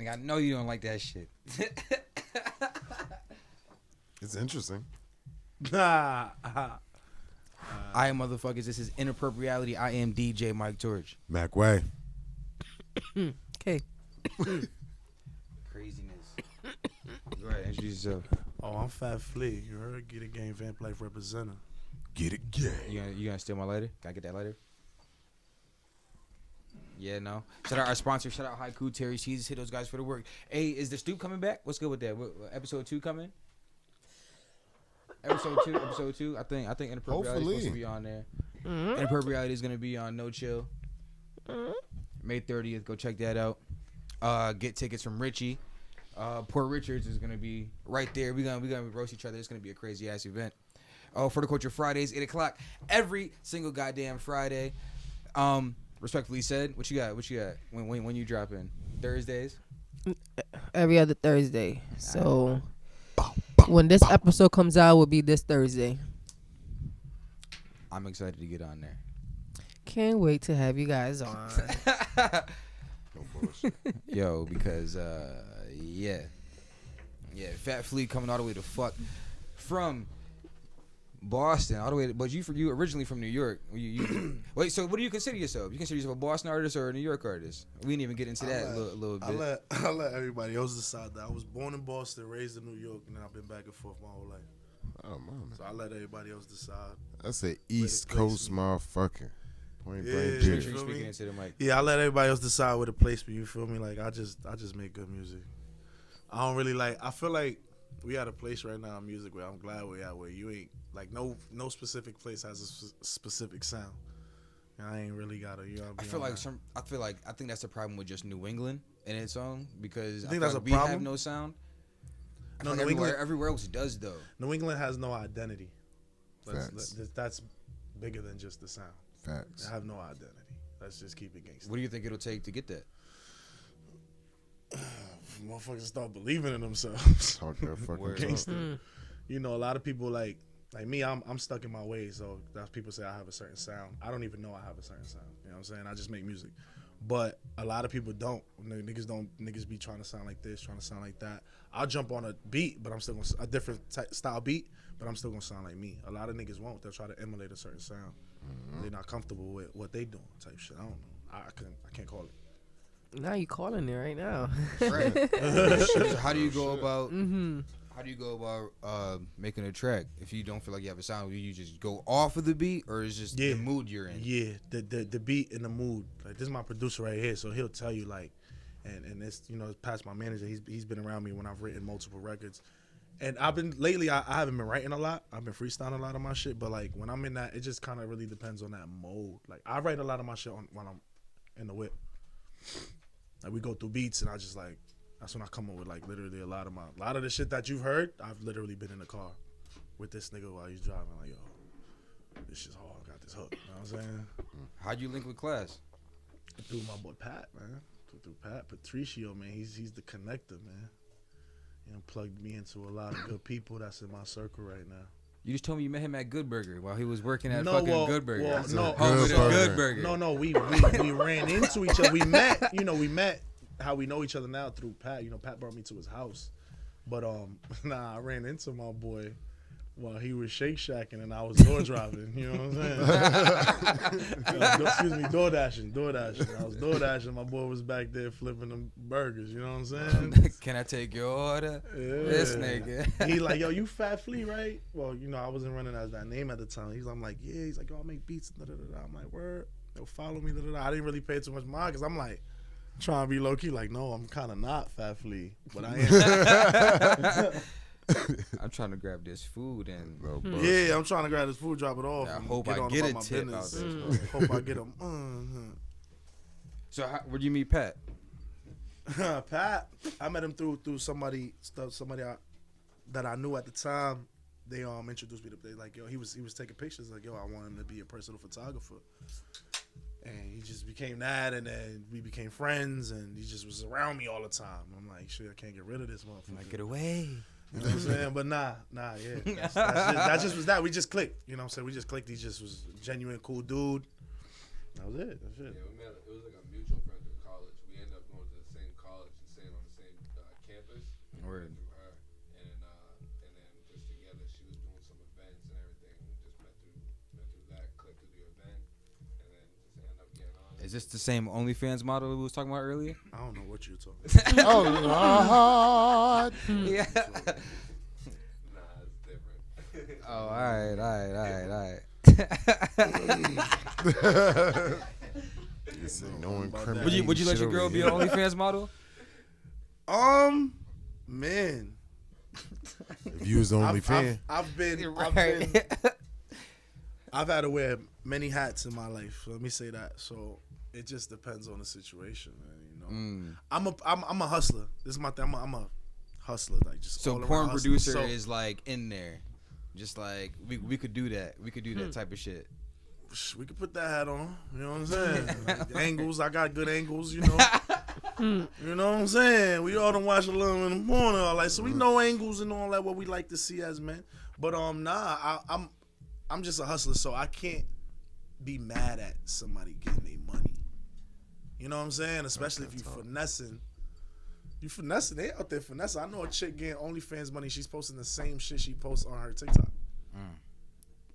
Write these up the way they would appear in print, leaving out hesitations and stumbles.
I know you don't like that shit. It's interesting. Alright, motherfuckers. This is Inappropreality. I am DJ Mike George. Mac Way. Okay. Craziness. Go ahead, introduce yourself. Oh, I'm Fat Flea. You heard? Get it game, Vamp Life representative. Get it gay. You gonna steal my lighter? Can I get that lighter? Yeah, no. Shout out our sponsor. Shout out Haiku, Terry Cheese. Hit those guys for the work. Hey, is the Stoop coming back? What's good with that? Episode 2 coming? Episode 2. I think Inappropriality is supposed to be on there. Mm-hmm. Inappropriality is gonna be on No Chill. Mm-hmm. May 30th. Go check that out. Get tickets from Richie. Port Richards is gonna be right there. We gonna roast each other. It's gonna be a crazy ass event. For the Culture Fridays, 8:00 every single goddamn Friday. Respectfully said, what you got? When you drop in Thursdays? Every other Thursday. So when this episode comes out, will be this Thursday. I'm excited to get on there. Can't wait to have you guys on. No bullshit. Yo, because yeah, Fat Flea coming all the way to fuck from Boston all the way, but you originally from New York. Wait, so what do you consider yourself? You consider yourself a Boston artist or a New York artist? We didn't even get into that a little bit. I let everybody else decide that. I was born in Boston, raised in New York, and then I've been back and forth my whole life. Oh, man. So I let everybody else decide. That's an East Coast motherfucker. Point Yeah, blank you period. feel me? Speaking into the mic. Yeah, I let everybody else decide where to place me. You feel me? Like I just make good music. I don't really like. I feel like we at a place right now in music where I'm glad we're at, where you ain't like no specific place has a specific sound. And I ain't really got a. You know, I think that's the problem with just New England in its own, because You think I that's feel a like we problem? have no sound. I No, feel like New England. everywhere else does though. New England has no identity. Facts. That's bigger than just the sound. Facts. They have no identity. Let's just keep it gangster. What do you think it'll take to get that? Motherfuckers start believing in themselves. Talk that fucking Word. talk. Gangster. You know, a lot of people like me. I'm stuck in my ways. So that's people say I have a certain sound. I don't even know I have a certain sound. You know what I'm saying? I just make music. But a lot of people don't. Niggas be trying to sound like this, trying to sound like that. I'll jump on a beat, but I'm still gonna a different style beat, but I'm still gonna sound like me. A lot of niggas won't. They'll try to emulate a certain sound. Mm-hmm. They're not comfortable with what they doing, type shit. I don't know. I can't call it. Now you calling it right now. Right. So how do you go about? Mm-hmm. How do you go about making a track if you don't feel like you have a sound? Do you just go off of the beat, or is just the mood you're in? Yeah, the beat and the mood. Like this is my producer right here, so he'll tell you like, and it's it's past my manager. He's been around me when I've written multiple records, and I've been lately. I haven't been writing a lot. I've been freestyling a lot of my shit, but like when I'm in that, it just kind of really depends on that mode. Like I write a lot of my shit when I'm in the whip. Like we go through beats, and I just like. That's when I come up with like literally a lot of the shit that you've heard. I've literally been in the car with this nigga while he's driving. Like, yo, this shit's hard. I got this hook. You know what I'm saying? How'd you link with Class? Through my boy Pat, man. Through Pat Patricio, man. He's the connector, man. You know, plugged me into a lot of good people that's in my circle right now. You just told me you met him at Good Burger while he was working at No, Good Burger. Good Burger. No, we ran into each other. We met. How we know each other now through Pat. You know, Pat brought me to his house. But I ran into my boy while he was Shake Shacking and I was door driving. You know what I'm saying? Excuse me, door dashing. I was door dashing. My boy was back there flipping them burgers. You know what I'm saying? Can I take your order? Yeah. This nigga. He like, yo, you Fat Flea, right? Well, I wasn't running as that name at the time. I'm like, yeah. He's like, yo, I make beats. Da, da, da, da. I'm like, word. Yo, follow me. Da, da, da. I didn't really pay too much mind because I'm like, trying to be low key, like, no, I'm kind of not Fat Flea, but I am. I'm trying to grab this food and Yeah, I'm trying to grab this food, drop it off. I and hope get I on get about a my tip out business. there. Hope I get him. So where'd you meet Pat? Pat, I met him through somebody that I knew at the time. They introduced me to. They like, yo, he was taking pictures. Like, yo, I want him to be a personal photographer. And he just became that, and then we became friends, and he just was around me all the time. I'm like, shit, I can't get rid of this motherfucker. Like, get away. You know what I'm saying? But nah, yeah. That just was that. We just clicked. You know what I'm saying? We just clicked. He just was a genuine, cool dude. That was it. That's it. Yeah, we met. It was like a mutual friend through college. We ended up going to the same college and staying on the same Word. And then just together, she was doing some events and everything. Just met through that, clicked through the event, and then just ended up getting on. Is this the same OnlyFans model we was talking about earlier? I don't know what you're talking about. Oh Lord. Yeah. Nah, it's different. Oh, all right. You say no incriminating Would you let shit your girl over be here. an OnlyFans model? Man, If you was the only fan, I've had to wear many hats in my life. Let me say that. So it just depends on the situation, man. You know, I'm a hustler. This is my thing. I'm a hustler. Like just So all around porn hustler. producer So, is like in there, just like we could do that. We could do that type of shit. we could put that hat on. You know what I'm saying? Like, angles. I got good angles. You know. You know what I'm saying? We all done watch a little in the morning, all like so we know angles and all that what we like to see as men. But I'm just a hustler, so I can't be mad at somebody getting their money. You know what I'm saying? Especially if you finessing. You finessing, they out there finessing. I know a chick getting OnlyFans money. She's posting the same shit she posts on her TikTok.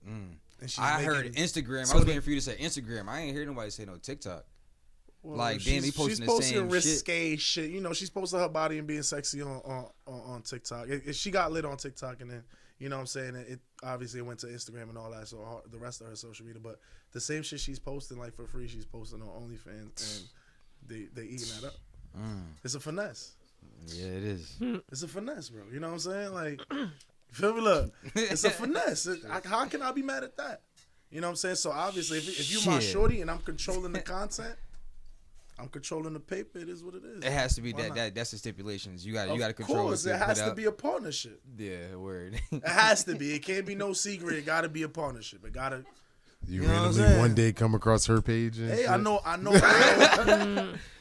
And she's heard Instagram. So I was waiting for you to say Instagram. I ain't hear nobody say no TikTok. Well, like, damn, they posting the same risque shit. You know, she's posting her body and being sexy on TikTok. She got lit on TikTok, and then, you know what I'm saying, it obviously went to Instagram and all that, so the rest of her social media. But the same shit she's posting, like, for free, she's posting on OnlyFans, and they eating that up. It's a finesse. Yeah, it is. It's a finesse, bro. You know what I'm saying? Like, feel me? Look, it's a finesse. How can I be mad at that? You know what I'm saying? So, obviously, if you my shorty and I'm controlling the content, I'm controlling the paper. It is what it is. It has to be that's the stipulations. You got to control. Of course, it has to be a partnership. Yeah, word. It has to be. It can't be no secret. It got to be a partnership. It got to. you know what I'm randomly saying? one day come across her page. And Hey, shit? I know.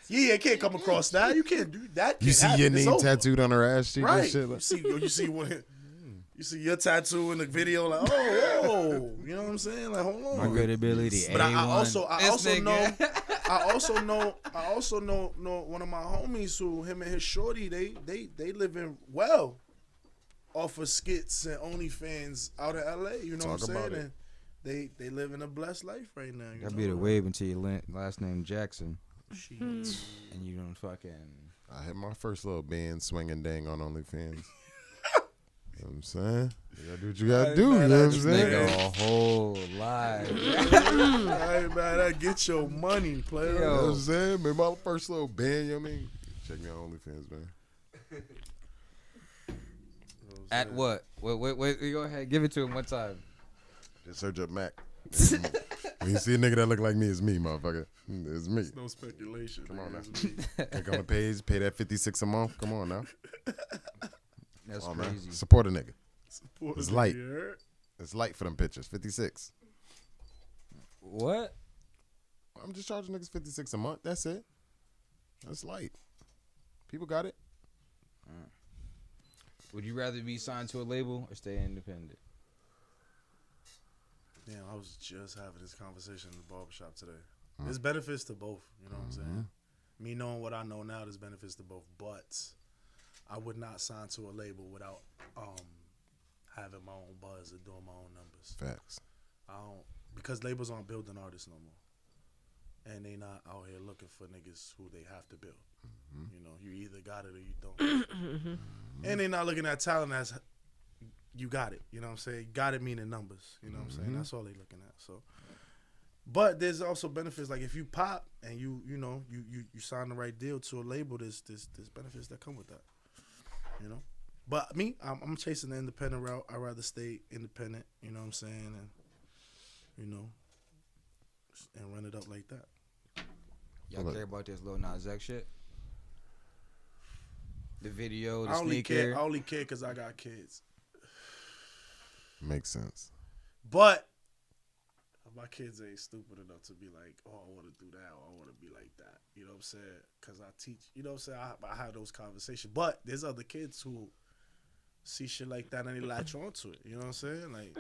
Yeah, it can't come across that. You can't do that. You see your name tattooed on her ass cheek right? and shit. Like, You see one. You see your tattoo in the video, like, oh, you know what I'm saying? Like, hold on. My credibility. But I also know. know one of my homies who him and his shorty they living well off of skits and OnlyFans out of LA. You know what I'm saying? And they living a blessed life right now. That'd be the wave until your last name Jackson. And you don't fucking. I had my first little band swinging dang on OnlyFans. You know what I'm saying? You gotta do what you gotta do. You know what I'm saying? Nigga, a whole lot. Hey, man, that get your money, player. You know what I'm saying? Made my first little band, you know what I mean? Check me on OnlyFans, man. At what? Wait, go ahead. Give it to him one time. Just search up Mac. When you see a nigga that look like me, it's me, motherfucker. It's me. No speculation. Come on now. Click on the page, pay that $56 a month. Come on now. That's Come on, crazy. man. Support a nigga. It's light. It's light for them pictures. 56. What? I'm just charging niggas $56 a month. That's it. That's light. People got it. Would you rather be signed to a label or stay independent? Damn, I was just having this conversation in the barbershop today. There's benefits to both. You know what I'm saying? Me knowing what I know now, there's benefits to both. But I would not sign to a label without having my own buzz and doing my own numbers. Facts. I don't, because labels aren't building artists no more, and they not out here looking for niggas who they have to build. You know, you either got it or you don't. And they not looking at talent as you got it. You know what I'm saying? Got it meaning numbers. You know what I'm saying? That's all they looking at. So, but there's also benefits. Like if you pop and you sign the right deal to a label, there's benefits that come with that. You know. But me, I'm chasing the independent route. I'd rather stay independent. You know what I'm saying? And and run it up like that. Y'all care about this Lil Nas X shit? The video, the I sneaker. only care because I got kids. Makes sense. But my kids ain't stupid enough to be like, oh, I want to do that or I want to be like that. You know what I'm saying? Because I teach, you know what I'm saying? I have those conversations. But there's other kids who see shit like that and they latch onto it. You know what I'm saying? Like,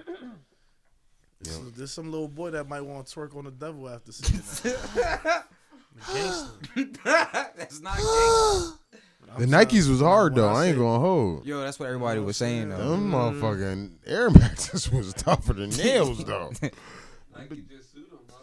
there's some little boy that might want to twerk on the devil after seeing that. Gangster. That's not gangster. The Nikes was hard though. I ain't gonna hold. Yo, that's what everybody was saying though. Them motherfucking Air Maxes was tougher than nails though. Nike just sued him, bro.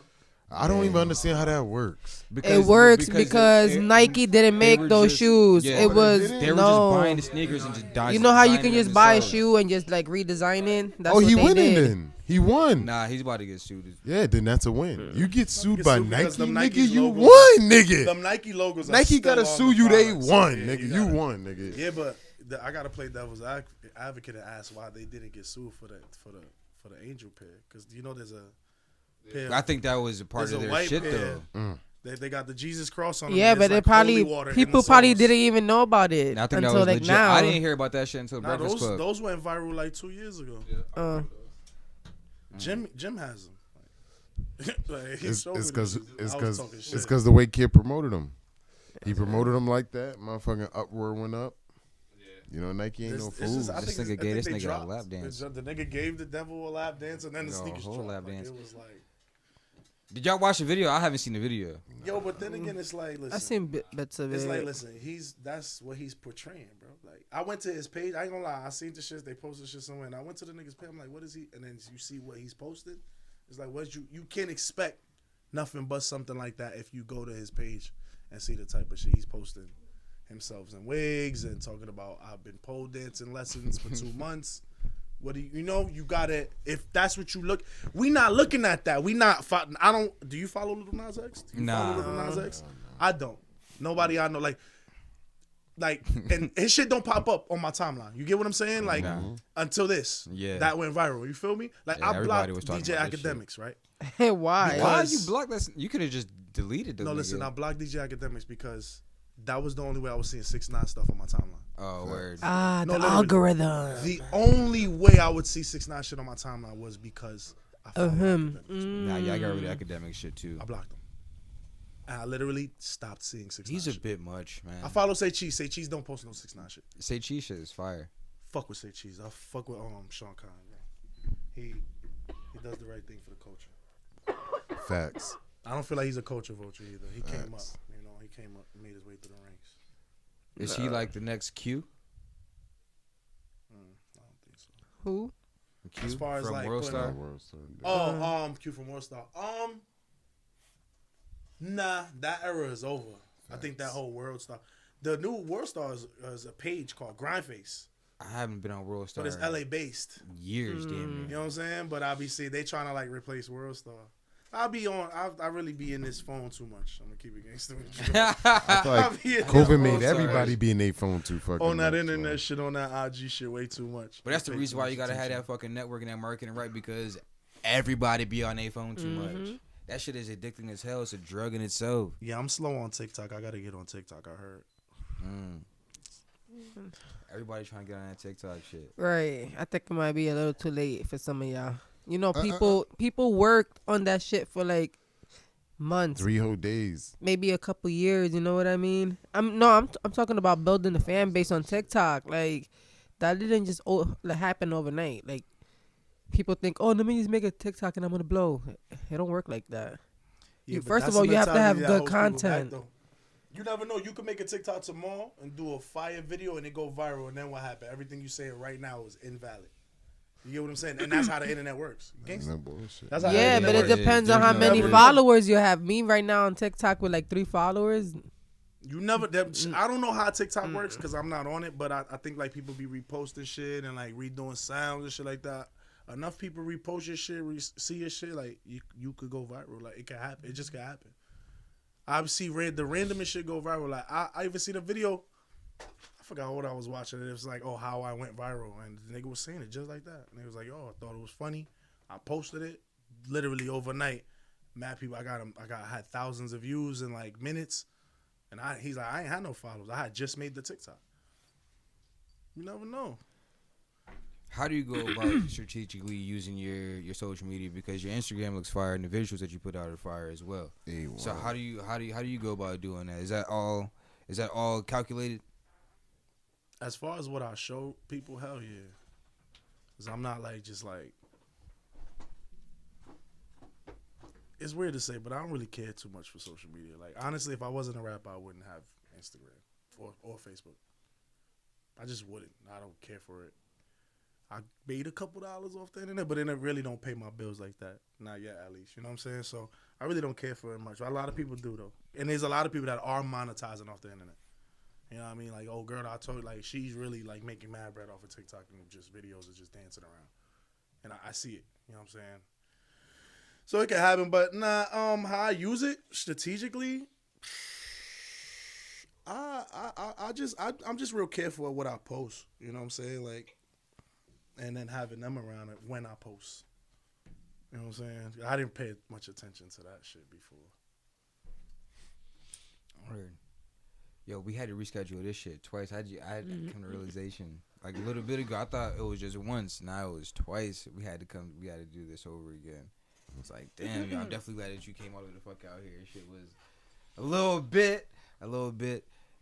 I don't even understand how that works. It works because Nike didn't make those shoes. Yeah, it was they were just buying the sneakers and just dying. You know how you can just buy a shoe and just like redesign it? That's what he they winning did. then. He won. Nah, he's about to get sued. Yeah, then that's a win. You get sued Get by sued Nike, because them nigga. Nike's You logos- won, nigga. Them Nike logos. Are Nike still gotta on sue the you. They products. won, Yeah, nigga. you You gotta- won, nigga. Yeah, but I gotta play devil's advocate and ask why they didn't get sued for the Angel pair, because you know there's a pair. I think that was a part There's of a their white shit pair. though. They got the Jesus cross on them. Yeah, and but it's they like probably holy water in people the probably sauce. didn't even know about it And I think that until was like legit. now. I didn't hear about that shit until Nah, Breakfast Club. those went viral like 2 years ago. Uh, Jim has them. Like, he It's showed me because them. I was talking shit. the way Kid promoted them. He promoted them like that. Motherfucking uproar went up. You know, Nike ain't no It's fool. just- I This think nigga I gave think this they nigga a dropped. lap dance. The nigga gave the devil a lap dance and then the No, sneakers whole dropped. lap Like, dance. it was like, Did y'all watch the video? I haven't seen the video. yo, but then again, it's like, listen. I seen bits of It's it. like, listen, that's what he's portraying, bro. Like, I went to his page. I ain't gonna lie. I seen the shit. They posted shit somewhere, and I went to the nigga's page. I'm like, what is he? And then you see what he's posted. It's like, you can't expect nothing but something like that if you go to his page and see the type of shit he's posting himself in wigs and talking about I've been pole dancing lessons for 2 months. What do you know? You gotta, if that's what you look. We not looking at that. We not. I don't. Do you follow Little Nas X? Do you Nah. follow Little Nas X? I don't. Nobody I know like, and his shit don't pop up on my timeline. You get what I'm saying? Like, until this, that went viral. You feel me? Like, Yeah, I everybody blocked was talking DJ about this Academics, right? Why? Why Because- you blocked that? You could have just deleted the No, nigga. listen, I blocked DJ Academics because that was the only way I was seeing 6ix9ine stuff on my timeline. Oh, word. Ah, No, the literally. algorithm. The only way I would see 6ix9ine shit on my timeline was because I followed him. Academics. Nah, yeah, I got rid of academic shit too. I blocked him. And I literally stopped seeing 6ix9ine He's a shit. bit much, man. I follow Say Cheese. Say Cheese don't post no 6ix9ine shit. Say cheese shit is fire. Fuck with Say Cheese. I fuck with Sean Khan, bro. He does the right thing for the culture. Facts. I don't feel like he's a culture vulture either. He came up, Facts. you know, he came up and made his way through the ranks. Is he like the next Q? I don't think so. Who? Q As far as, from like, World putting Star? Oh, Q from Warstar. Nah, that era is over. I think that whole World Star. The new World Star is a page called Grindface, I haven't been on World Star but it's LA based. years, damn You near. know what I'm saying? But obviously they trying to like replace World Star. I really be in this phone too much. I'm gonna keep it gangster with you. I feel like I'll be in COVID that made phone everybody so be in their phone too fucking on that much, internet man. shit, on that IG shit, way too much. But that's the Take reason too why much you gotta have attention. that fucking network and that marketing right, because everybody be on their phone too Mm-hmm. much. That shit is addicting as hell. It's a drug in itself. Yeah, I'm slow on TikTok. I gotta get on TikTok. I heard. Everybody trying to get on that TikTok shit. Right. I think it might be a little too late for some of y'all. You know, people worked on that shit for like months, 3 whole days. maybe a couple years. You know what I mean? I'm talking about building a fan base on TikTok. Like that didn't just happen overnight. Like people think, oh, let me just make a TikTok and I'm gonna blow. It don't work like that. Yeah, but First of that's all, the you have to have mentality that good holds people back, content. though. You never know. You can make a TikTok tomorrow and do a fire video and it go viral, and then what happened? Everything you say right now is invalid. You get what I'm saying? And that's how the internet works. Gangsta. No bullshit. That's how the Yeah, internet but it works. depends on how There's no many way. followers you have. Me right now on TikTok with like 3 followers. You never. I don't know how TikTok works because I'm not on it, but I think like people be reposting shit and like redoing sounds and shit like that. Enough people repost your shit, see your shit, like you could go viral. Like it can happen. It just can happen. I see the randomest shit go viral. Like I even seen a video. I forgot what I was watching. It was like, oh, how I went viral, and the nigga was saying it just like that. And he was like, oh, I thought it was funny. I posted it literally overnight. Mad people. I had thousands of views in like minutes. And he's like, I ain't had no followers. I had just made the TikTok. You never know. How do you go about strategically using your social media, because your Instagram looks fire and the visuals that you put out are fire as well? So how do you go about doing that? Is that all calculated? As far as what I show people, hell yeah. Because I'm not like just like. It's weird to say, but I don't really care too much for social media. Like honestly, if I wasn't a rapper, I wouldn't have Instagram or Facebook. I just wouldn't. I don't care for it. I made a couple dollars off the internet, but then it really don't pay my bills like that. Not yet, at least. You know what I'm saying? So I really don't care for it much. A lot of people do, though. And there's a lot of people that are monetizing off the internet. You know what I mean? Like, oh, girl, I told you, like, she's really, like, making mad bread off of TikTok and just videos of just dancing around. And I see it. You know what I'm saying? So it can happen, but how I use it strategically, I'm just real careful of what I post. You know what I'm saying? Like, and then having them around it when I post. You know what I'm saying? I didn't pay much attention to that shit before. Word. Yo, we had to reschedule this shit twice. I had come to realization like a little bit ago. I thought it was just once. Now it was twice. We had to do this over again. It's like, damn, yo, I'm definitely glad that you came all the fuck out here. Shit was a little bit.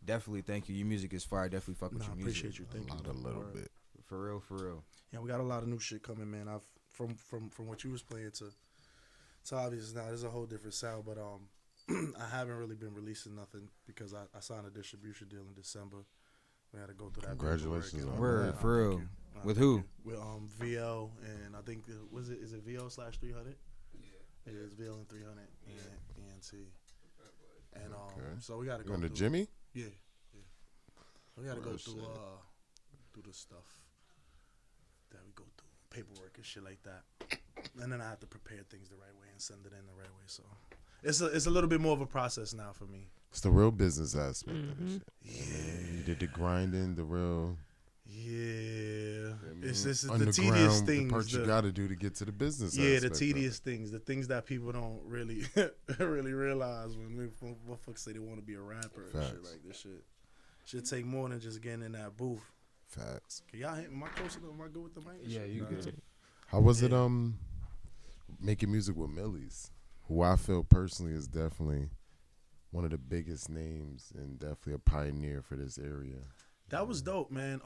Definitely, thank you. Your music is fire. Definitely fuck with your music. I appreciate you. Thank you. A little bit. For real. Yeah, we got a lot of new shit coming, man. I've from what you was playing to obvious now. There's a whole different sound, but I haven't really been releasing nothing because I signed a distribution deal in December. We had to go through that. Congratulations on word, that. for real. With who? With VL and I think is it VL/300? Yeah, it's VL and 300 and ENT. And so we got to go to through Jimmy. Yeah. We got to go through the stuff that we go through, paperwork and shit like that, and then I have to prepare things the right way and send it in the right way. So it's a little bit more of a process now for me. It's the real business aspect of this shit. Yeah, you did the grinding, the real. Yeah, it's the tedious things. The part you got to do to get to the business. Yeah, the tedious things, the things that people don't really really realize when motherfuckers say they want to be a rapper and shit like this shit. Should take more than just getting in that booth. Facts. Can y'all hit? Am I close enough? Am I good with the mic? Yeah, you good. How was it making music with Millies, who I feel personally is definitely one of the biggest names and definitely a pioneer for this area. That was dope, man.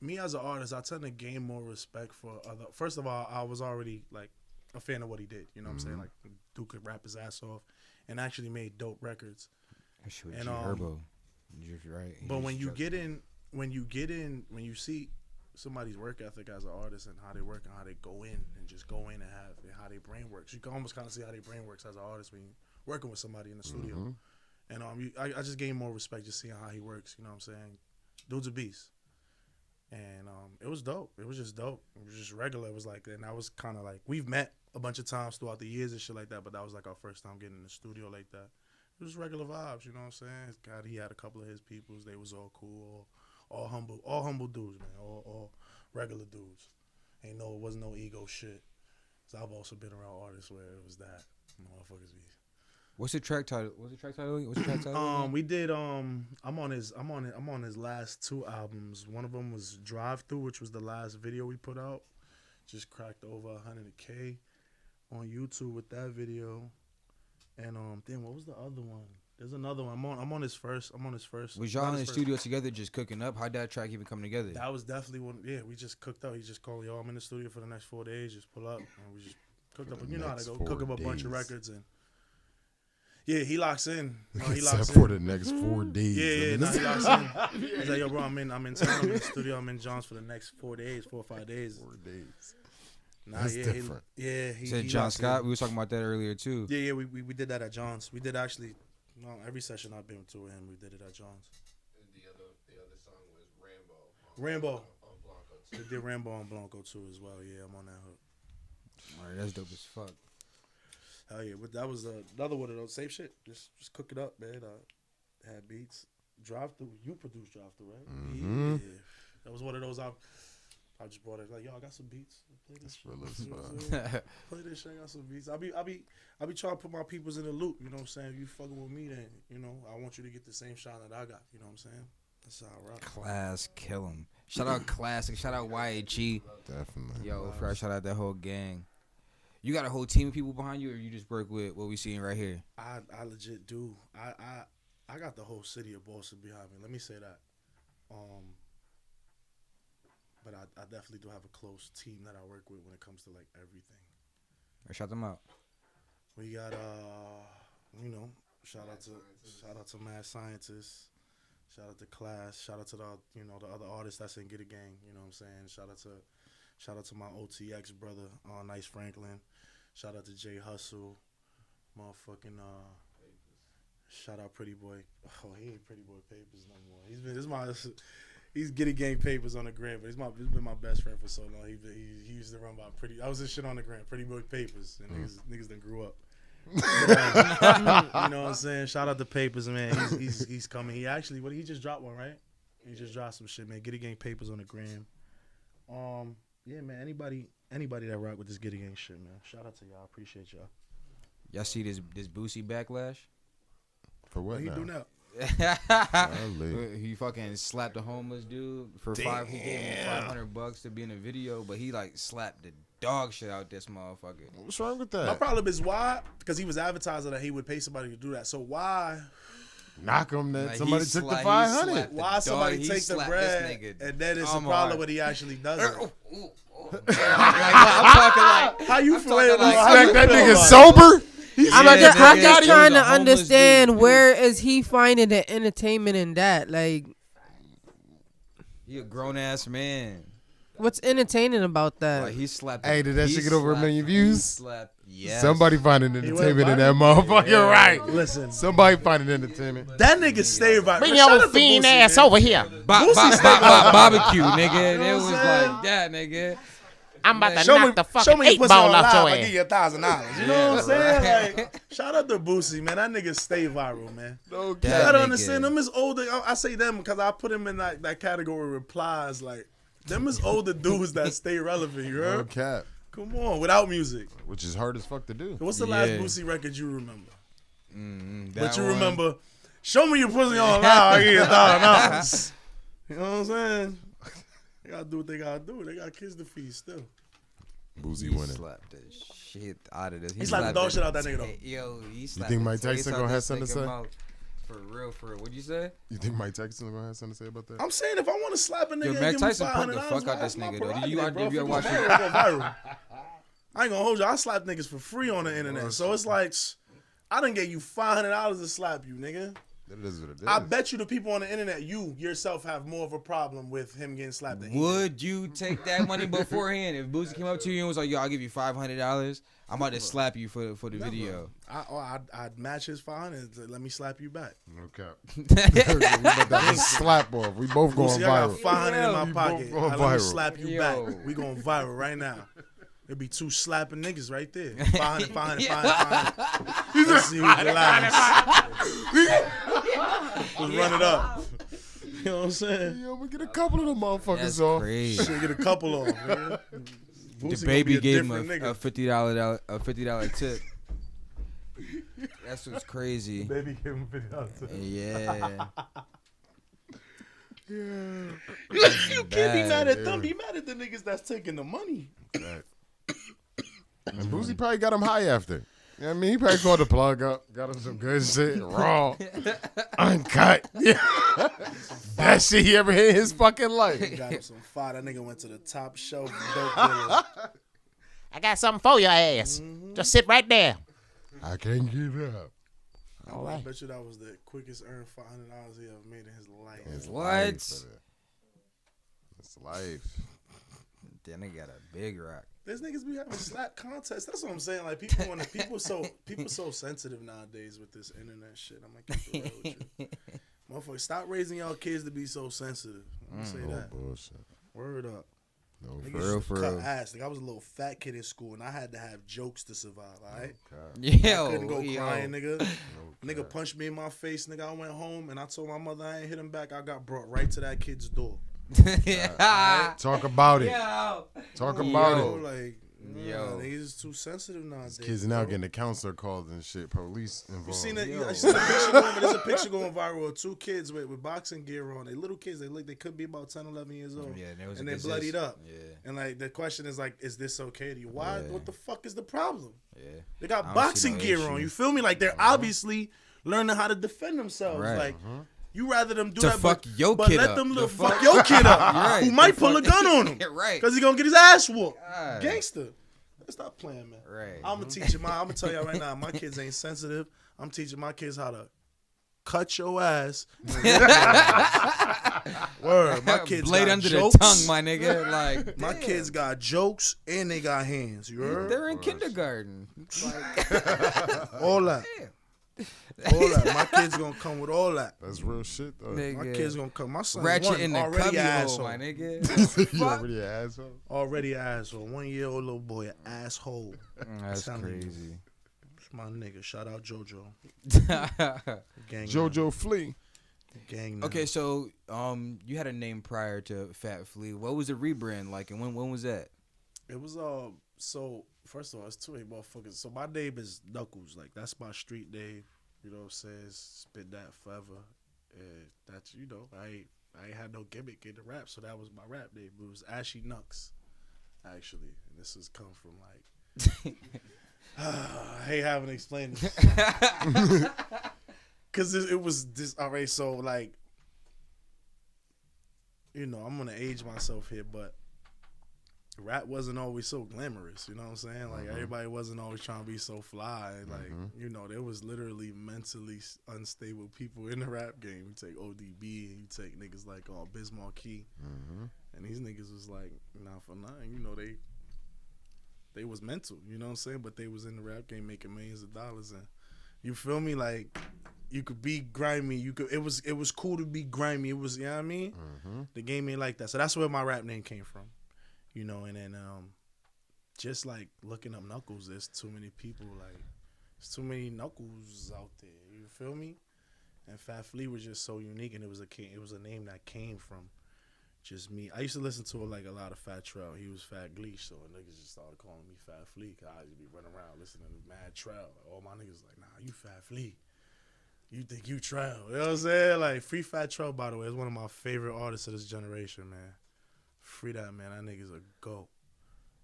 Me as an artist, I tend to gain more respect for other. First of all, I was already like a fan of what he did. You know what I'm saying? Like, dude could rap his ass off, and actually made dope records. And Herbo, you're right. But when you see somebody's work ethic as an artist and how they work and how they go in and just go in and how their brain works, you can almost kind of see how their brain works as an artist when you're working with somebody in the studio. And I just gained more respect just seeing how he works. You know what I'm saying? Dude's a beast. And it was dope. It was just dope. It was just regular. It was like, and I was kind of like, we've met a bunch of times throughout the years and shit like that, but that was like our first time getting in the studio like that. It was regular vibes, you know what I'm saying? God, he had a couple of his peoples. They was all cool, all humble dudes, man. All regular dudes. It wasn't no ego shit. So I've also been around artists where it was that motherfuckers be. What's the track title? We did I'm on his last 2 albums. One of them was Drive Through, which was the last video we put out. Just cracked over 100K on YouTube with that video. And then what was the other one? There's another one. I'm on his first. Was y'all in the studio together just cooking up? How'd that track even come together? That was definitely one. Yeah, we just cooked up. He just called, yo, I'm in the studio for the next 4 days. Just pull up, and we just cooked up. You know how to go cook up a bunch of records and. Yeah, he locks in. He locks in for the next 4 days. Yeah, he locks in. He's like, yo, bro, I'm in town. I'm in the studio. I'm in John's for the next 4 days, 4 or 5 days. 4 days. That's different. He said John Scott. We were talking about that earlier too. Yeah, we did that at John's. We did actually. No, every session I've been to with him, we did it at John's. And the other song was Rambo. On Blanco too. We did Rambo on Blanco too as well. Yeah, I'm on that hook. All right, that's dope as fuck. Hell yeah, but that was another one of those same shit. Just cook it up, man. Had beats. Drive Through. You produced Drive Through, right? Yeah. That was one of those. I just brought it like, yo, I got some beats. Play this shit. Play this shit. I got some beats. I be trying to put my peoples in the loop. You know what I'm saying? If you fucking with me, then I want you to get the same shot that I got. You know what I'm saying? That's how I rock. Class, kill him. Shout out Classic. Shout out YHE. Definitely. Yo, fresh. Shout out that whole gang. You got a whole team of people behind you, or you just work with what we seeing right here? I legit do. I got the whole city of Boston behind me. Let me say that. But I definitely do have a close team that I work with when it comes to like everything. Shout them out. We got Shout out to Mad Scientists. Shout out to Class. Shout out to the other artists that's in Get It Gang. You know what I'm saying? Shout out to my OTX brother, Nice Franklin. Shout out to Jay Hustle. Motherfucking shout out Pretty Boy. Oh, he ain't Pretty Boy Papers no more. He's Get It Gang Papers on the gram, but he's been my best friend for so long. He used to run by I was his shit on the gram, Pretty Boy Papers, and niggas done grew up. You know what I'm saying? Shout out to Papers, man. He's coming. He just dropped one, right? He just dropped some shit, man. Get It Gang Papers on the gram. Yeah, man. Anybody that rock with this Get It Gang shit, man. Shout out to y'all. Appreciate y'all. Y'all see this Boosie backlash? For what? He do now? He fucking slapped a homeless dude for He gave him $500 to be in a video, but he like slapped the dog shit out this motherfucker. What's wrong with that? My problem is why? Because he was advertising that he would pay somebody to do that. So why knock him that like somebody took the 500? Why somebody take the bread and then it's a problem when he actually does it? I'm talking like how you feel? Like that nigga sober? I'm just trying to understand where is he finding the entertainment in that? Like, he a grown ass man. What's entertaining about that? Like, he slapped. Hey, did that shit get over 1 million views? Yes. Somebody finding entertainment in that motherfucker, right? Listen, somebody finding entertainment. That nigga stayed right. Bring your fiend ass over here. Barbecue, nigga. It was like that, nigga. I'm about to knock the fucking 8 ball off your ass. I'll give you $1,000. You know what I'm saying? Like, shout out to Boosie, man. That nigga stay viral, man. Okay. You gotta understand, them is older. I say them because I put him in that category of replies. Like, them is older dudes that stay relevant, you heard? Okay. Come on, without music. Which is hard as fuck to do. What's the last Boosie record you remember? But you remember, show me your pussy on loud, I give you $1,000. You know what I'm saying? They gotta do what they gotta do. They got kids to feed still. Boosie winning. Slapped the shit out of this. He slapped the dog shit out that nigga though. Yo, he slapped. You think Mike Tyson gonna have something to say? For real. What'd you say? You think Mike Tyson gonna have something to say about that? I'm saying if I want to slap a nigga, Yo, Mike Tyson punked the fuck out this nigga though. Did you ever watch it? I ain't gonna hold you. I slap niggas for free on the internet, so it's like I done gave you $500 to slap you, nigga. That is what it is. I bet you the people on the internet, you yourself have more of a problem with him getting slapped than he Would you take that money beforehand? If Boosie came up to you and was like, "Yo, I'll give you $500. I'm about to slap you for the video." I'd match his $500. Let me slap you back. Okay. That's a slap off. We both going Boosie, viral. I got $500 in my pocket. Let me slap you back. Yo. We going viral right now. There'd be 2 slapping niggas right there. $500. Let's see who can last. Let's run it up. You know what I'm saying? Yo, we get a couple of them motherfuckers That's off. crazy. Shit, get a couple off, man. The baby gave him a $50 tip. That's what's crazy. Baby gave him $50 tip. Yeah. You can't be mad at them. Be mad at the niggas that's taking the money. Right. And Boosie probably got him high after. You know what I mean? He probably called the plug up, got him some good shit, raw, uncut. That shit he ever hit in his fucking life. He got him some fire. That nigga went to the top shelf. Dope dealer. I got something for your ass. Just sit right there. I can't get up. All right. I bet you that was the quickest earned $500 he ever made in his life. It's What? life, it's life. Then they got a big rock. There's niggas be having slap contests. That's what I'm saying. Like people so sensitive nowadays with this internet shit. I'm like, keep it real with you. Motherfucker, stop raising y'all kids to be so sensitive. I'm gonna say that. Bullshit. Word up. No, Niggas for real. Ass. Like I was a little fat kid in school and I had to have jokes to survive. All right. Yo, I couldn't go crying, nigga. Nigga punched me in my face, nigga. I went home and I told my mother I ain't hit him back. I got brought right to that kid's door. Talk about it. Yo. Talk about it. Like, Yo. niggas is too sensitive nowadays. Kids now getting a counselor called and shit. Police involved. You seen it? There's a picture going viral of 2 kids with boxing gear on. They little kids. They could be about 10, 11 years old. Yeah, and they bloodied up. Yeah. And like the question is like, is this okay to you? Why? Yeah. What the fuck is the problem? Yeah. They got boxing gear on. You feel me? Like they're obviously learning how to defend themselves. Right. Like. You rather them do to that, fuck your but kid let up. them fuck your kid up, Right. who might pull a gun on him, Right? Because he gonna get his ass whooped. Gangster. Stop playing, man. Right. I'm gonna teach you. I'm gonna tell y'all right now. My kids ain't sensitive. I'm teaching my kids how to cut your ass. Word, my kids blade got under jokes. the tongue, my nigga. Like My kids got jokes and they got hands. You heard? they're in kindergarten. All that. All that. My kids gonna come with all that. That's real shit, though. Nigga. My kids gonna come. My son Ratchet in the already cubby hole, asshole. my nigga. You already an asshole. Already asshole. 1-year-old little boy, an asshole. That's Telling you. crazy. It's my nigga. Shout out JoJo. Gang JoJo Flea. Gang. Okay, so you had a name prior to Fat Flea. What was the rebrand like, and when was that? It was so first of all, it's too many motherfuckers. So my name is Knuckles, like that's my street name. You know what I'm saying? Spit that forever. And that's I ain't had no gimmick in the rap, so that was my rap name. It was Ashy Nux, actually. And this has come from like I hate having to explain this. Cause it was this already, so like I'm gonna age myself here, but rap wasn't always so glamorous, you know what I'm saying? Like everybody wasn't always trying to be so fly. Like, there was literally mentally unstable people in the rap game. You take ODB and you take niggas like Biz Markie. And these niggas was like, not for nothing. They was mental, you know what I'm saying? But they was in the rap game making millions of dollars, and you feel me? Like you could be grimy. It was cool to be grimy. It was, you know what I mean? The game ain't like that. So that's where my rap name came from. And then just like looking up Knuckles, there's too many people, like there's too many Knuckles out there. You feel me? And Fat Flea was just so unique, and it was a name that came from just me. I used to listen to like a lot of Fat Trell. He was Fat Gleesh, so niggas just started calling me Fat Flea. Cause I used to be running around listening to Mad Trell. All my niggas like, nah, you Fat Flea. You think you Trell? You know what I'm saying? Like Free Fat Trell, by the way, is one of my favorite artists of this generation, man. Free that man, that nigga's a goat.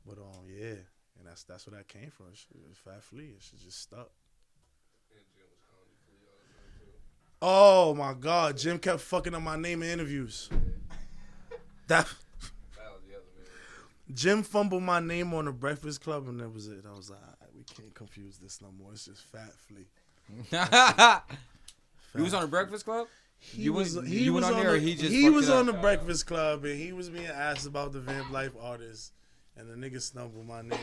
But yeah, and that's where that came from. Shit, Fat Flea, it just stuck. Oh my God, Jim kept fucking up my name in interviews. That was the other man. Jim fumbled my name on the Breakfast Club, and that was it. I was like, we can't confuse this no more. It's just Fat Flea. You was on the Breakfast Club? He was on the Breakfast Club, and he was being asked about the Vamp Life artist, and the nigga stumbled my name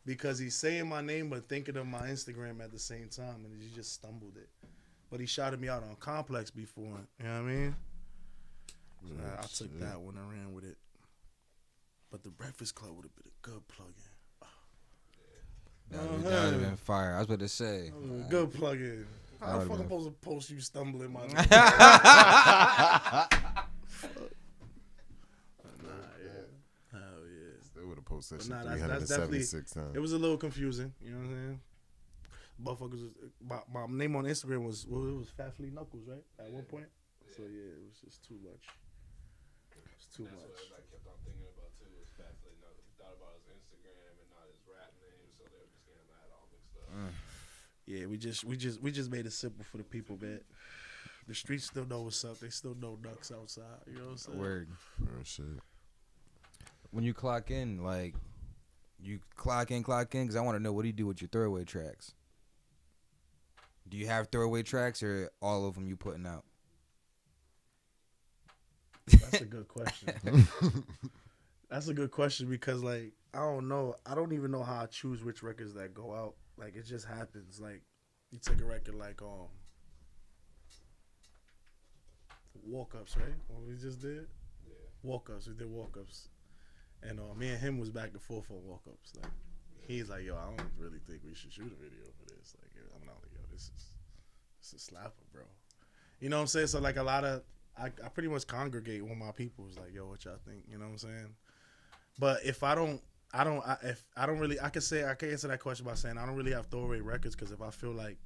because he's saying my name but thinking of my Instagram at the same time, and he just stumbled it. But he shouted me out on Complex before, you know what I mean? So I took that one and ran with it. But the Breakfast Club would have been a good plug-in. That would have been fire. I was about to say. Good plug-in. How the fuck I'm supposed to post you stumbling my name? Hell yeah. They would have posted that shit that's 376 times. It was a little confusing, you know what I'm saying? Motherfuckers, my name on Instagram was Fat Flea Knuckles, right? At one point. So yeah, it was just too much. It's too much. That's what I kept on thinking about too. Was Fat Flea Knuckles? He thought about his Instagram and not his rap name, so they were just getting that all mixed up. Yeah, we just made it simple for the people, man. The streets still know what's up. They still know Nucks outside. You know what I'm saying? Word. Oh shit. When you clock in, like you clock in, because I want to know, what do you do with your throwaway tracks? Do you have throwaway tracks, or all of them you putting out? That's a good question. That's a good question because, like, I don't know. I don't even know how I choose which records that go out. Like, it just happens. Like, you take a record like Walk Ups, right? What we just did? Yeah. Walk Ups. We did Walk Ups. And me and him was back and forth on Walk Ups. Like, he's like, yo, I don't really think we should shoot a video for this. Like, I'm not like, yo, this is a slapper, bro. You know what I'm saying? So, like, I pretty much congregate with my people. It's like, yo, what y'all think? You know what I'm saying? But if I can answer that question by saying I don't really have throwaway records, because if I feel like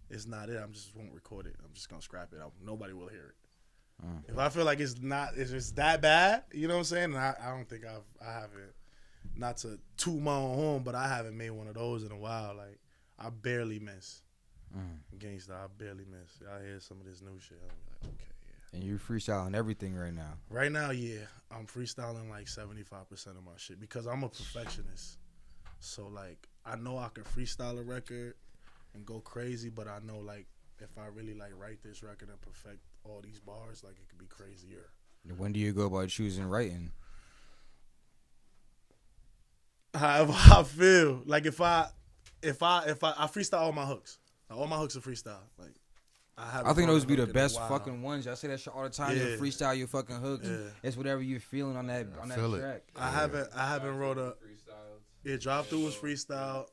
it's not it, I just won't record it. I'm just gonna scrap it. Nobody will hear it. If I feel like it's that bad, you know what I'm saying? And I don't think I haven't, not to toot my own horn, but I haven't made one of those in a while. Like, I barely miss. Gangsta, I barely miss. I hear some of this new shit, I'm like, okay, yeah. And you freestyling everything right now. Right now, yeah. I'm freestyling like 75% of my shit because I'm a perfectionist. So, like, I know I can freestyle a record and go crazy, but I know like if I really like write this record and perfect all these bars, like it could be crazier. When do you go about choosing writing? However I feel, like if I freestyle all my hooks. Like, all my hooks are freestyle. Like I think those be the best fucking ones. Y'all say that shit all the time. Yeah. You freestyle your fucking hooks. Yeah. It's whatever you're feeling on that track. I haven't wrote a. Yeah, Drive Through was freestyle.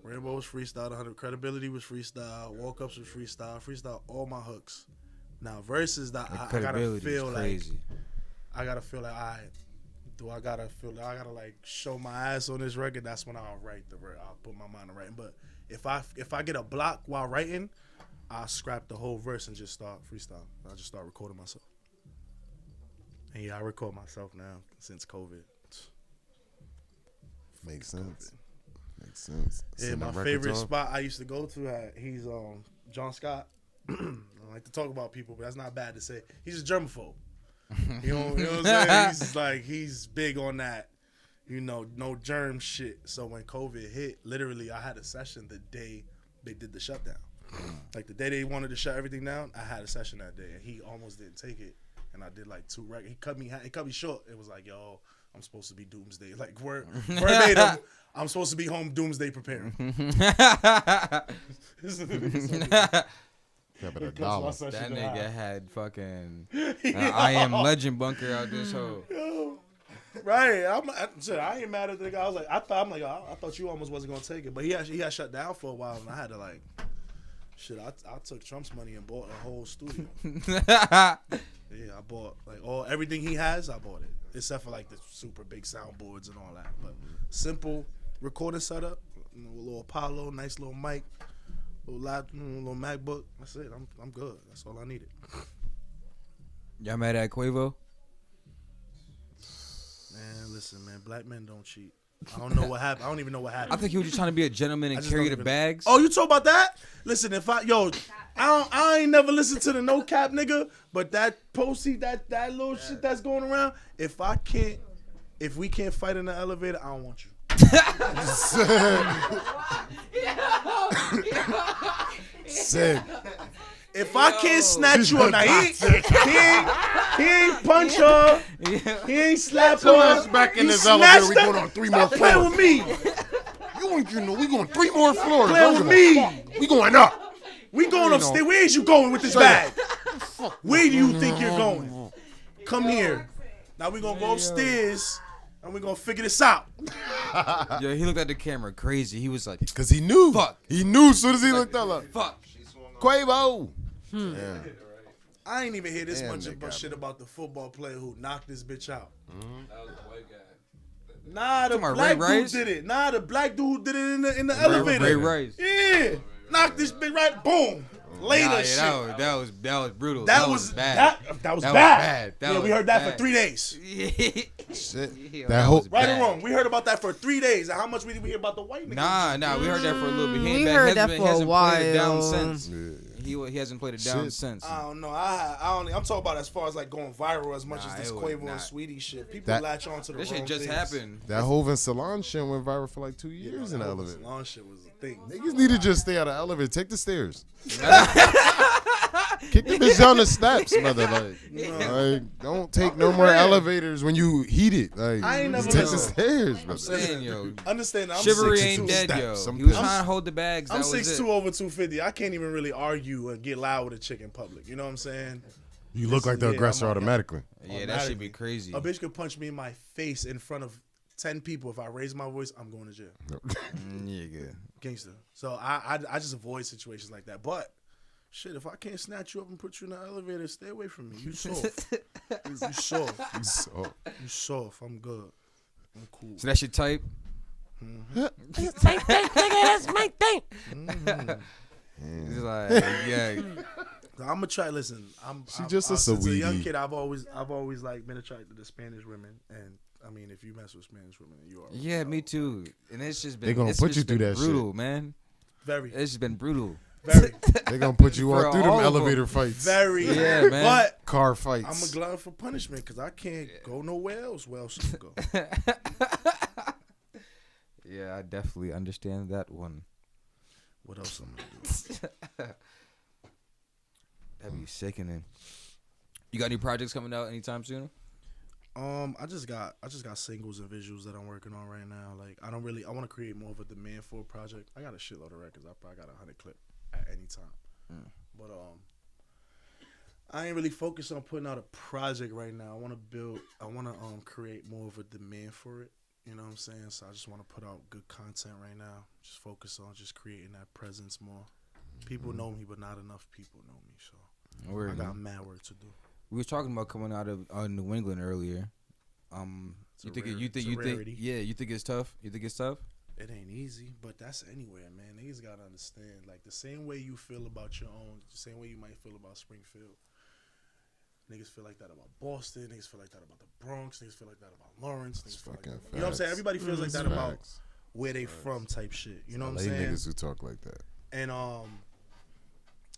Rainbow was freestyle. 100 Credibility was freestyle. Walk Ups was freestyle. Freestyle all my hooks. Now verses that I gotta feel like. I gotta feel like I gotta like show my ass on this record. That's when I'll write I'll put my mind to writing. But if I get a block while writing, I'll scrap the whole verse and just start freestyle. I'll just start recording myself. And yeah, I record myself now since COVID. Makes sense. Makes sense. Yeah, my favorite spot I used to go to, he's John Scott. I don't like to talk about people, but that's not bad to say. He's a germaphobe. You know what I'm saying? He's big on that, no germ shit. So when COVID hit, literally I had a session the day they did the shutdown. Like the day they wanted to shut everything down, I had a session that day, and he almost didn't take it. And I did like 2 records. He cut me short. It was like, yo, I'm supposed to be doomsday. Like verbatim, I'm supposed to be home doomsday preparing. That nigga had fucking I Am Legend bunker out this hole. Right, I ain't mad at the guy. I was like, I thought you almost wasn't gonna take it, but he had shut down for a while, and I had to like, shit. I took Trump's money and bought a whole studio. Yeah, I bought like everything he has. I bought it, except for like the super big soundboards and all that. But simple recording setup, a little Apollo, nice little mic, little MacBook. That's it. I'm good. That's all I needed. Y'all mad at Quavo? Man, listen, man. Black men don't cheat. I don't know what happened. I don't even know what happened. I think he was just trying to be a gentleman and carry the bags. Oh, you talk about that? Listen, I ain't never listened to the No Cap nigga, but that posty, that little shit that's going around. If we can't fight in the elevator, I don't want you. Sick. If I can't snatch you up, now he ain't punch her, he ain't slap her. Back in this elevator, we going on 3 more floors. Play with me. We going 3 more floors. Play with me. We going up. We going upstairs. Where is you going with this bag? Where do you think you're going? Come here. Now we gonna go upstairs and we gonna figure this out. Yo, he looked at the camera crazy. He was like, because he knew. Fuck. He knew as soon as he looked up. Like, fuck. Quavo. Yeah. I ain't even hear this much shit about the football player who knocked this bitch out. That was the white guy. Nah, the black dude did it. Nah, the black dude did it in the elevator. Ray Rice. Yeah. Knocked this bitch right, boom. Later shit. That was brutal. That was bad. That was bad. We heard that bad. for 3 days. Shit. That whole right or wrong, we heard about that for 3 days. And how much did we hear about the white nigga? Nah, we heard that for a little bit. We heard that for a while. Played it down since. He hasn't played it down since. I don't know. I'm talking about as far as like going viral as much as this Quavo and Sweetie shit. People latch on to the this wrong shit just things. Happened. That Hov and Salon shit went viral for like 2 years in the elevator. Salon shit was a thing. Niggas need to just stay out of the elevator. Take the stairs. Kick the bitch down the steps, brother. Like, don't take no more elevators when you heat it. Like, I ain't never take the stairs, brother. I'm saying, yo. Understand? I'm Chivalry 6'2". ain't dead, yo. Some He was bitches. trying to hold the bags. I'm That was 6'2" it. over 250. I can't even really argue and get loud with a chick in public. You know what I'm saying? You look like the aggressor automatically. Yeah, that should be crazy. A bitch could punch me in my face in front of 10 people. If I raise my voice, I'm going to jail. Yeah, good. Gangster. So I just avoid situations like that. But shit, if I can't snatch you up and put you in the elevator, stay away from me. You soft. You soft. You soft. I'm good. I'm cool. So that's your type? That's my thing, nigga. That's my thing. It's like, yeah. I'm gonna try. Listen, She just a since a sweetie. young kid, I've always like been attracted to Spanish women, and I mean, if you mess with Spanish women, you are. Yeah, me too. And it's just been. They gonna it's put just you through been that brutal, shit. man. Very, It's just been brutal. very, They gonna put you all For through them all of elevator them. fights. very. Yeah, man. But Car I'm a fights. glutton for punishment because I can't go nowhere else. Where else should I go? Yeah, I definitely understand that one. What else I'm gonna do? That'd be sickening. You got any projects coming out anytime soon? I just got singles and visuals that I'm working on right now. Like I want to create more of a demand for a project. I got a shitload of records. I probably got 100 clip at any time. But I ain't really focused on putting out a project right now. I want to create more of a demand for it. You know what I'm saying? So I just want to put out good content right now. Just focus on just creating that presence more. People know me, but not enough people know me. So I got mad work to do. We was talking about coming out of New England earlier. You think it's tough? You think it's tough? It ain't easy, but that's anywhere, man. Niggas gotta understand. Like the same way you feel about your own, the same way you might feel about Springfield. Niggas feel like that about Boston. Niggas feel like that about the Bronx. Niggas feel like that about Lawrence. Niggas feel like that, you know what I'm saying? Everybody feels like that about where they from type shit. You know what I'm saying? Niggas who talk like that. And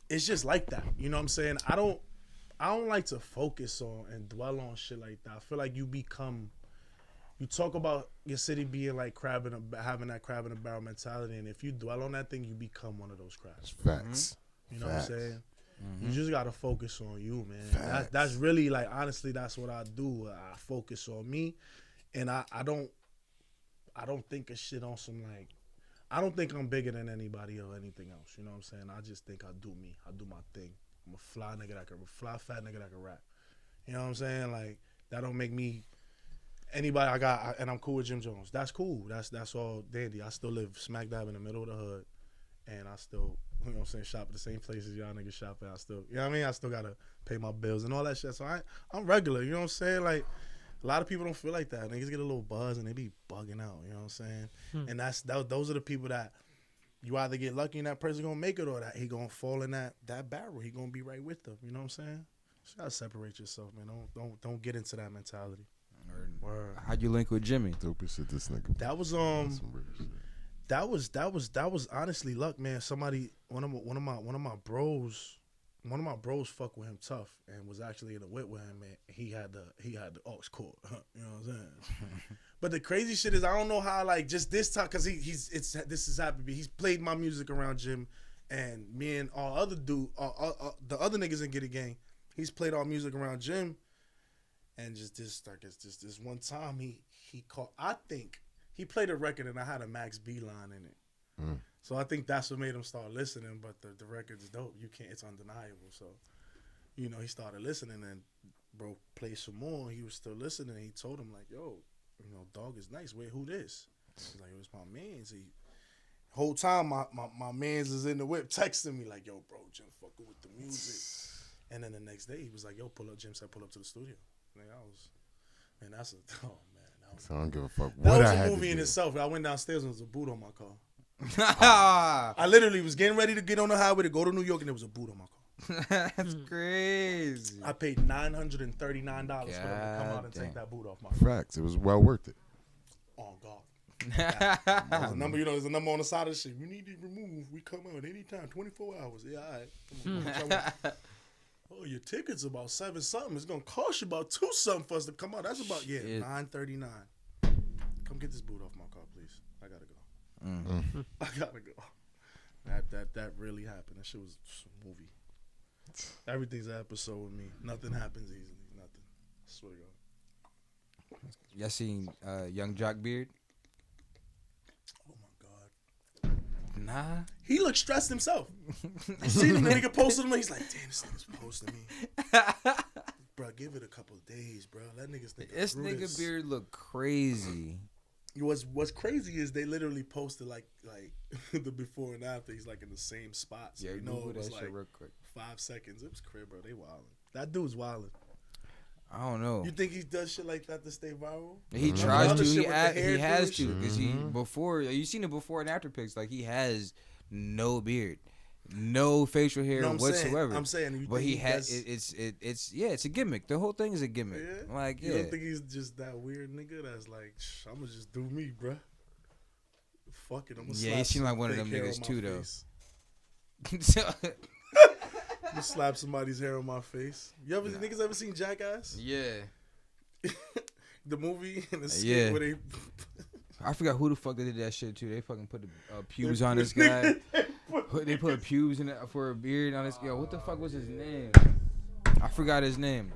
it's just like that. You know what I'm saying? I don't like to focus on and dwell on shit like that. I feel like you talk about your city being like having that crab in a barrel mentality, and if you dwell on that thing, you become one of those crabs. Facts. You know what I'm saying? You just gotta focus on you, man. That's really like honestly, that's what I do. I focus on me, and I don't think of shit on some like. I don't think I'm bigger than anybody or anything else. You know what I'm saying? I just think I do me. I do my thing. I'm a fly nigga that can fat nigga that can rap. You know what I'm saying? Like that don't make me anybody. And I'm cool with Jim Jones. That's cool. That's all dandy. I still live smack dab in the middle of the hood, and I still, you know what I'm saying, shop at the same places y'all niggas shop at. I still, you know what I mean? I still gotta pay my bills and all that shit. So I'm regular. You know what I'm saying? Like a lot of people don't feel like that. Niggas get a little buzz and they be bugging out. You know what I'm saying? And those are the people that. You either get lucky and that person gonna make it, or that he gonna fall in that barrel. He gonna be right with them. You know what I'm saying? You gotta separate yourself, man. Don't get into that mentality. Word. How'd you link with Jimmy? Stupid shit, this nigga. That was honestly luck, man. Somebody, one of my bros fuck with him tough and was actually in a whip with him, man. He had the aux cord. You know what I'm saying? But the crazy shit is I don't know how like just this time because this has happened. He's played my music around Jim, and me and all other the other niggas in Get It Gang. He's played our music around Jim, and just this one time he called. I think he played a record and I had a Max B line in it. So I think that's what made him start listening. But the record's dope. It's undeniable. So you know he started listening and bro played some more. He was still listening. He told him like, yo. You know, dog is nice. Wait, who this? He's like, it was my mans. Whole time my mans is in the whip texting me like, yo, bro, Jim fucking with the music. And then the next day he was like, yo, pull up. Jim said, pull up to the studio. Like, So I don't give a fuck. That was a movie in itself. I went downstairs and there was a boot on my car. I literally was getting ready to get on the highway to go to New York and there was a boot on my car. That's crazy. I paid $939 for them to come out and take that boot off my car. Facts. It was well worth it. Oh God. There's a number, there's a number on the side of the shit. We need to remove. We come out anytime, 24 hours. Yeah, all right. Oh, your ticket's about 7 something. It's gonna cost you about 2 something for us to come out. That's about $939. Come get this boot off my car, please. I gotta go. I gotta go. That really happened. That shit was a movie. Everything's an episode with me. Nothing happens easily. Nothing. I swear to God. Y'all seen Young Jock Beard? Oh my God. Nah. He looked stressed himself. I seen him, the nigga posted him. He's like, damn, this nigga's posting me. Bro, give it a couple of days, bro. Let niggas think this nigga Beard look crazy. What's crazy is they literally posted like the before and after. He's like in the same spot. So you know it was like real quick. 5 seconds. It was crazy, bro. They wildin'. That dude's wildin'. I don't know. You think he does shit like that to stay viral? He tries to. He has to. Because before, you seen the before and after pics. Like he has no beard, no facial hair whatsoever. I'm saying, but he has. It's a gimmick. The whole thing is a gimmick. Yeah? Like, you don't think he's just that weird nigga that's like, I'm gonna just do me, bro. Fuck it, I'm gonna. Yeah, he seemed like one of them niggas too, though. I'm gonna slap somebody's hair on my face. Niggas ever seen Jackass? Yeah. The movie and the skit where they. I forgot who the fuck they did that shit to. They fucking put the pubes on this guy. They put pubes in it for a beard on his. Yo, what the fuck was his name? I forgot his name.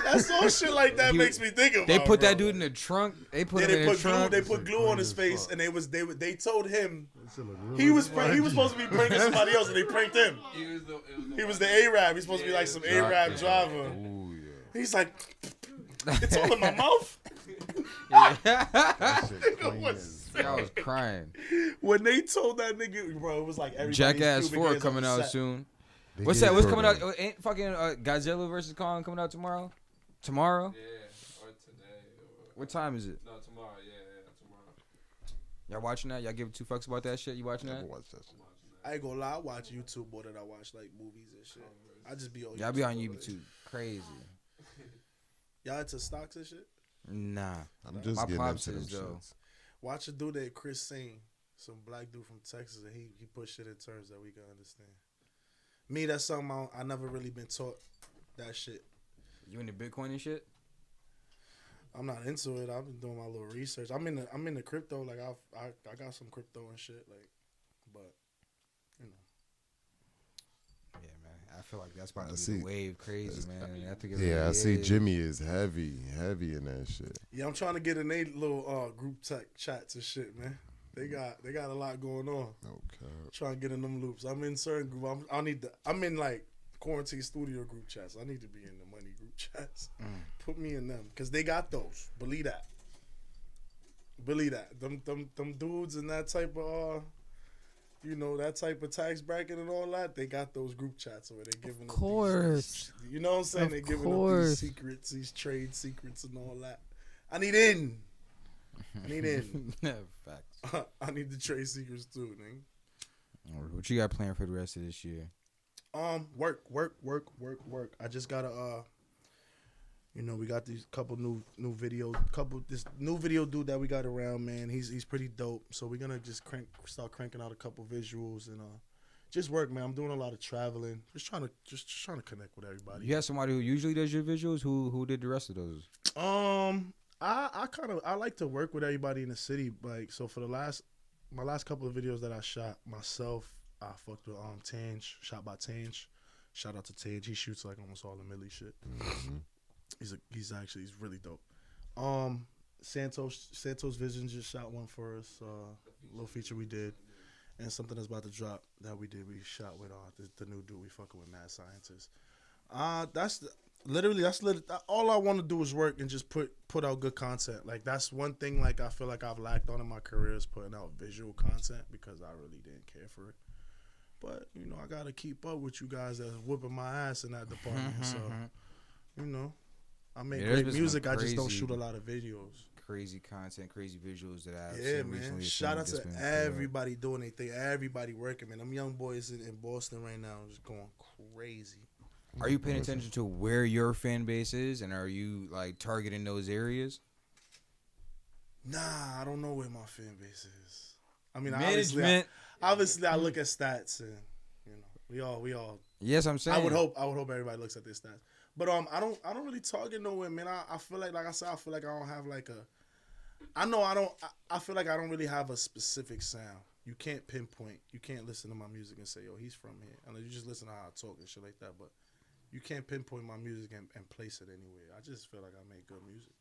That's all shit like that makes me think about. They put that dude in the trunk. They put him in the trunk. They put glue on his face, and they told him he was supposed to be pranking somebody else, and they pranked him. He was the Arab. He's supposed to be like some Arab driver. Ooh, yeah. He's like, it's all in my mouth. I was crying. When they told that nigga, bro, it was like everybody. Jackass 4 coming out soon. What's that? What's coming out? Ain't fucking Godzilla vs. Kong coming out tomorrow? Tomorrow? Yeah, or today. What time is it? No, tomorrow. Yeah, tomorrow. Y'all watching that? Y'all give 2 fucks about that shit? You watching that? Watch that shit. I ain't gonna lie, I watch YouTube more than I watch like movies and shit. I just be on YouTube. Y'all be on YouTube. Crazy. Y'all into stocks and shit? Nah. I'm just My getting pops into them is, though. shits. Watch a dude named Chris Singh, some black dude from Texas, and he put shit in terms that we can understand. Me, that's something I never really been taught that shit. You into Bitcoin and shit? I'm not into it. I've been doing my little research. I'm in the crypto. Like I got some crypto and shit. Like, but you know. Yeah, man. I feel like that's about to be the wave crazy, man. I think it Yeah, really I see is. Jimmy is heavy in that shit. Yeah, I'm trying to get in a little group tech chats and shit, man. They got a lot going on. Okay. Trying to get in them loops. I'm in certain group. I'm in like quarantine studio group chats. I need to be in the money group chats. Put me in them because they got those. Believe that. Them dudes and that type of that type of tax bracket and all that. They got those group chats where they're giving. Of course. You know what I'm saying? Of They're giving up these secrets, these trade secrets and all that. I need in. Facts. I need the trade secrets too, nigga. What you got planned for the rest of this year? Work. I just gotta we got these couple new videos, this new video dude that we got around, man. He's pretty dope. So we're gonna just start cranking out a couple visuals and just work, man. I'm doing a lot of traveling, just trying to connect with everybody. You have somebody who usually does your visuals. Who did the rest of those? I like to work with everybody in the city. Like, so for my last couple of videos that I shot myself, I fucked with Tange, shot by Tange. Shout out to Tange. He shoots like almost all the Millie shit. Mm-hmm. He's really dope. Santos Vision just shot one for us, a little feature we did, and something that's about to drop that we did. We shot with the new dude we fucking with, Mad Scientist. That's literally all I want to do is work and just put out good content. Like, that's one thing like I feel like I've lacked on in my career is putting out visual content because I really didn't care for it. But I gotta keep up with you guys that's whooping my ass in that department. So I make great music. I just don't shoot a lot of videos. Crazy content, crazy visuals that I've seen man. Recently. Shout out to everybody doing their thing, everybody working, man. Them young boys in Boston right now just going crazy. Are you paying attention to where your fan base is, and are you like targeting those areas? Nah, I don't know where my fan base is. I mean, management. Obviously, I look at stats, and we all. Yes, I'm saying. I would hope everybody looks at their stats, but I don't really target nowhere, man. I feel like I said, I feel like I don't have like a. I feel like I don't really have a specific sound. You can't pinpoint. You can't listen to my music and say, yo, he's from here. Unless you just listen to how I talk and shit like that. But you can't pinpoint my music and place it anywhere. I just feel like I make good music.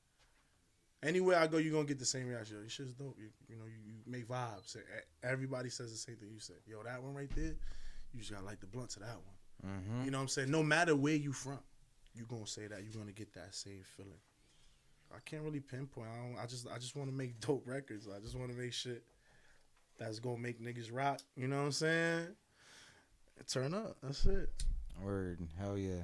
Anywhere I go, you're going to get the same reaction. Yo, this shit's dope. You make vibes. Everybody says the same thing you said. Yo, that one right there, you just got to light the blunt to that one. Mm-hmm. You know what I'm saying? No matter where you from, you're going to say that. You're going to get that same feeling. I can't really pinpoint. I just want to make dope records. I just want to make shit that's going to make niggas rock. You know what I'm saying? Turn up. That's it. Word. Hell yeah.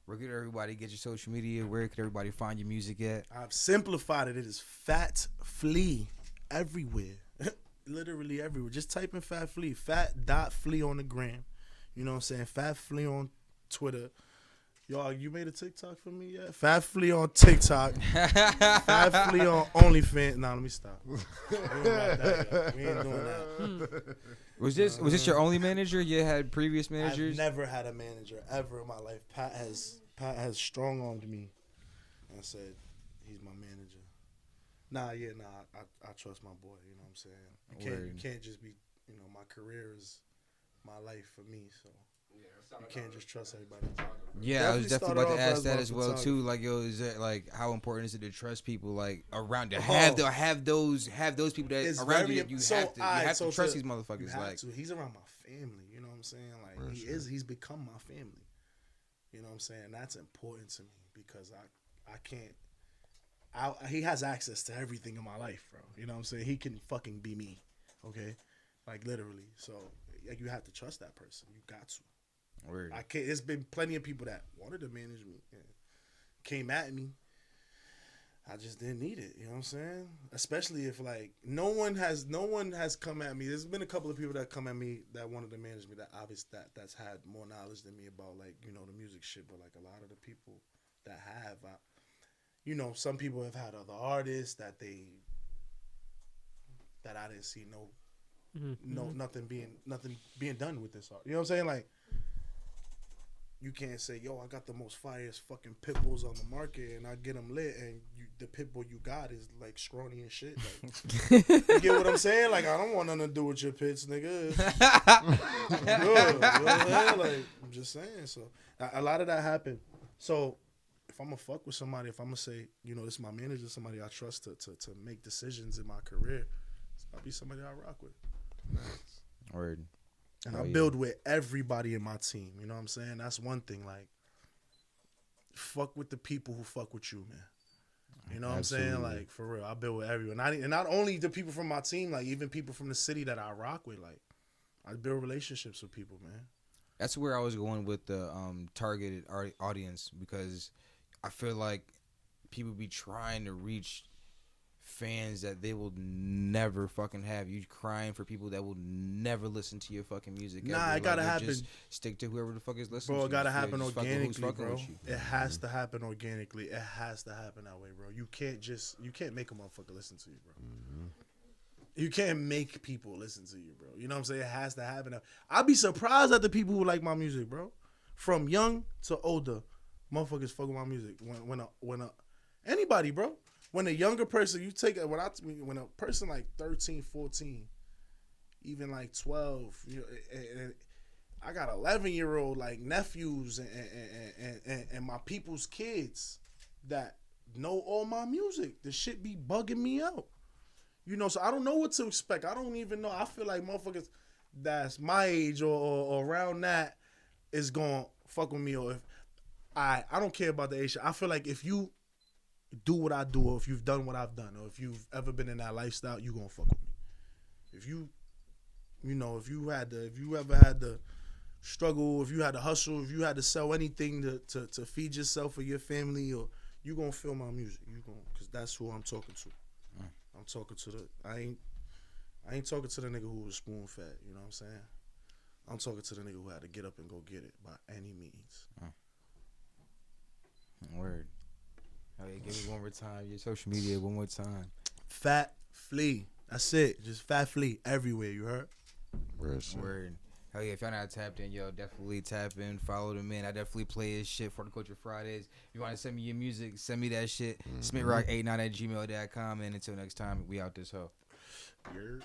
Where could everybody get your social media? Where could everybody find your music at? I've simplified it. It is Fat Flea everywhere. Literally everywhere. Just type in Fat Flea. Fat.Flea on the gram. You know what I'm saying? Fat Flea on Twitter. Y'all, you made a TikTok for me yet? Fat Flea on TikTok. Fat Flea on OnlyFans. Nah, let me stop. We ain't doing that. Was this your only manager? You had previous managers? I've never had a manager ever in my life. Pat has strong-armed me and said he's my manager. I trust my boy. You know what I'm saying? You can't just be you know, my career is my life for me. So Yeah, you can't just trust everybody. Yeah, I was definitely started about to off ask my that as well photography. too. Like, yo, is that like how important is it to trust people like around to Oh. have those people that It's around very you that you so, have to alright, you have so to trust to- these motherfuckers. You have Like, to. He's around my family. You know what I'm saying? Like For he sure. is. He's become my family. You know what I'm saying? That's important to me because I can't. He has access to everything in my life, bro. You know what I'm saying? He can fucking be me, okay? Like literally. So like, you have to trust that person. You got to. word. I can't. There's been plenty of people that wanted to manage me, and came at me. I just didn't need it. You know what I'm saying? Especially if like no one has come at me. There's been a couple of people that come at me that wanted to manage me that that's had more knowledge than me about like, you know, the music shit. But like a lot of the people that have, you know, some people have had other artists that I didn't see nothing being done with this art. You know what I'm saying? Like, you can't say, yo, I got the most fireest fucking pit bulls on the market and I get them lit, and the pit bull you got is like scrawny and shit. Like, you get what I'm saying? Like, I don't want nothing to do with your pits, nigga. Good. You know what I'm saying? Like, I'm just saying. So a lot of that happened. So if I'm gonna fuck with somebody, if I'm gonna say, you know, this is my manager, somebody I trust to make decisions in my career, I'll be somebody I rock with. Word. And Oh, I yeah. build with everybody in my team. You know what I'm saying? That's one thing. Like, fuck with the people who fuck with you, man. You know what I'm saying? Absolutely. Like, for real, I build with everyone. And not only the people from my team, like even people from the city that I rock with. Like, I build relationships with people, man. That's where I was going with the targeted audience, because I feel like people be trying to reach fans that they will never fucking have. You crying for people that will never listen to your fucking music. Nah, ever. it gotta Like, happen. Just stick to whoever the fuck is listening. Bro, to it gotta you. happen Just fuck with who's organically, fucking bro. with you. It has to happen organically. It has to happen that way, bro. You can't make a motherfucker listen to you, bro. You can't make people listen to you, bro. You know what I'm saying? It has to happen. I'd be surprised at the people who like my music, bro. From young to older, motherfuckers fuck with my music. When anybody, bro. When a younger person, when a person like 13, 14, even like 12, you know, and I got 11-year-old like nephews and my people's kids that know all my music. The shit be bugging me out. You know, so I don't know what to expect. I don't even know. I feel like motherfuckers that's my age or around that is gonna fuck with me. Or if I don't care about the age. I feel like if you do what I do, or if you've done what I've done, or if you've ever been in that lifestyle, you gonna fuck with me. If you ever had to struggle, if you had to hustle, if you had to sell anything to feed yourself or your family, or you gonna feel my music. Cause that's who I'm talking to. I'm talking to I ain't talking to the nigga who was spoon fed. You know what I'm saying? I'm talking to the nigga who had to get up and go get it by any means. Word. Oh, yeah, give me one more time. Your social media one more time. Fat Flea. That's it. Just Fat Flea everywhere. You heard? Word. Hell yeah, if y'all not tapped in, yo, definitely tap in. Follow the man. I definitely play his shit for the Culture Fridays. If you want to send me your music, send me that shit. SmithRock89@gmail.com. And until next time, we out this hoe. You're